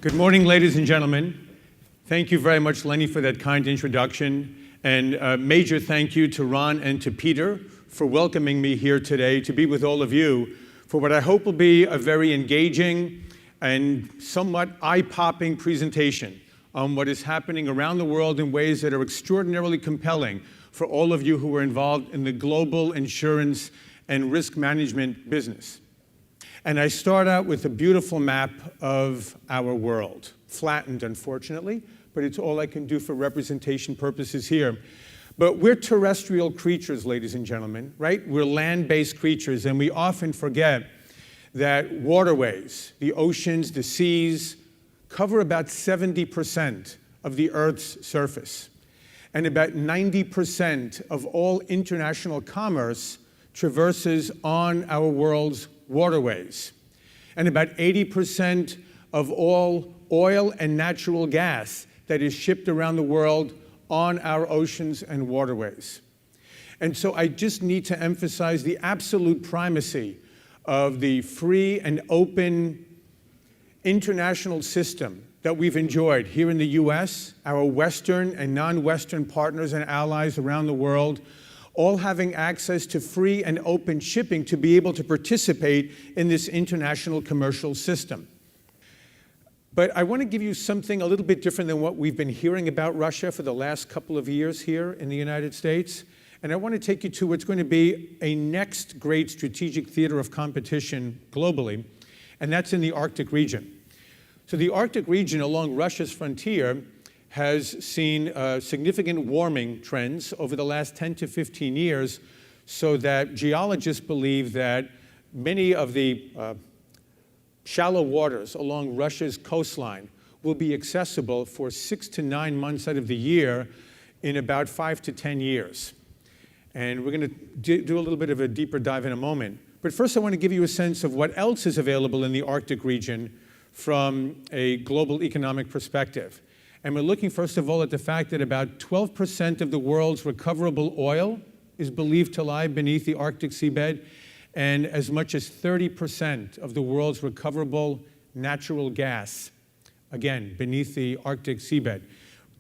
Good morning, ladies and gentlemen. Thank you very much, Lenny, for that kind introduction. And a major thank you to Ron and to Peter for welcoming me here today to be with all of you for what I hope will be a very engaging and somewhat eye-popping presentation on what is happening around the world in ways that are extraordinarily compelling for all of you who are involved in the global insurance and risk management business. And I start out with a beautiful map of our world, flattened, unfortunately, but it's all I can do for representation purposes here. But we're terrestrial creatures, ladies and gentlemen, right? We're land-based creatures, and we often forget that waterways, the oceans, the seas, cover about 70% of the Earth's surface. And about 90% of all international commerce traverses on our world's waterways. And about 80% of all oil and natural gas that is shipped around the world on our oceans and waterways. And so I just need to emphasize the absolute primacy of the free and open international system that we've enjoyed here in the US, our Western and non-Western partners and allies around the world, all having access to free and open shipping to be able to participate in this international commercial system. But I want to give you something a little bit different than what we've been hearing about Russia for the last couple of years here in the United States. And I want to take you to what's going to be a next great strategic theater of competition globally, and that's in the Arctic region. So the Arctic region along Russia's frontier has seen significant warming trends over the last 10 to 15 years, so that geologists believe that many of the shallow waters along Russia's coastline will be accessible for 6 to 9 months out of the year in about 5 to 10 years. And we're going to do a little bit of a deeper dive in a moment. But first I want to give you a sense of what else is available in the Arctic region from a global economic perspective. And we're looking, first of all, at the fact that about 12% of the world's recoverable oil is believed to lie beneath the Arctic seabed, and as much as 30% of the world's recoverable natural gas, again, beneath the Arctic seabed.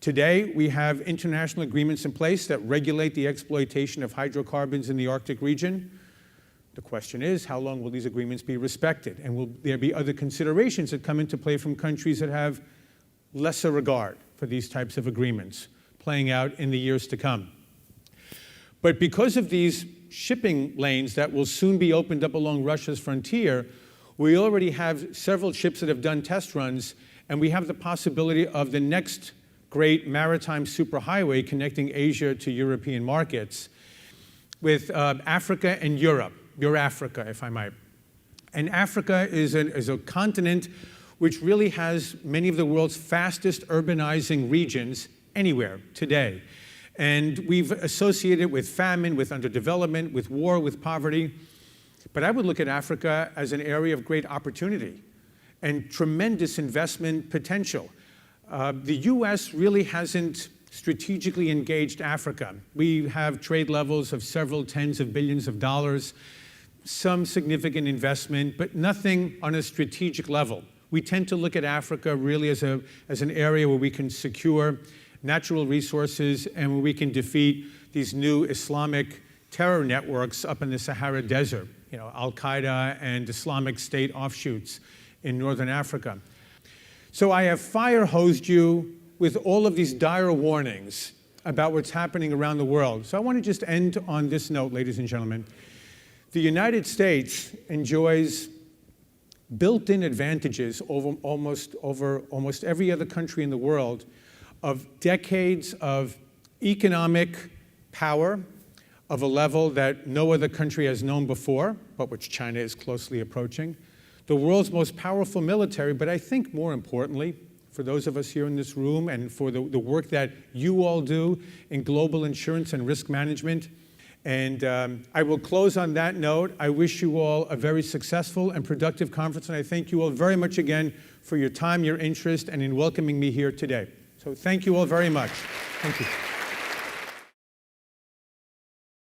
Today, we have international agreements in place that regulate the exploitation of hydrocarbons in the Arctic region. The question is, how long will these agreements be respected? And will there be other considerations that come into play from countries that have lesser regard for these types of agreements playing out in the years to come? But because of these shipping lanes that will soon be opened up along Russia's frontier, we already have several ships that have done test runs, and we have the possibility of the next great maritime superhighway connecting Asia to European markets with Africa and Europe, your Africa, if I might. And Africa is a continent which really has many of the world's fastest urbanizing regions anywhere today. And we've associated it with famine, with underdevelopment, with war, with poverty. But I would look at Africa as an area of great opportunity and tremendous investment potential. The US really hasn't strategically engaged Africa. We have trade levels of several tens of billions of dollars, some significant investment, but nothing on a strategic level. We tend to look at Africa really as an area where we can secure natural resources and where we can defeat these new Islamic terror networks up in the Sahara Desert, Al-Qaeda and Islamic State offshoots in northern Africa. So I have fire-hosed you with all of these dire warnings about what's happening around the world. So I want to just end on this note, ladies and gentlemen. The United States enjoys built-in advantages over almost every other country in the world of decades of economic power of a level that no other country has known before, but which China is closely approaching. The world's most powerful military, but I think more importantly, for those of us here in this room and for the work that you all do in global insurance and risk management. And I will close on that note. I wish you all a very successful and productive conference, and I thank you all very much again for your time, your interest, and in welcoming me here today. So thank you all very much. Thank you.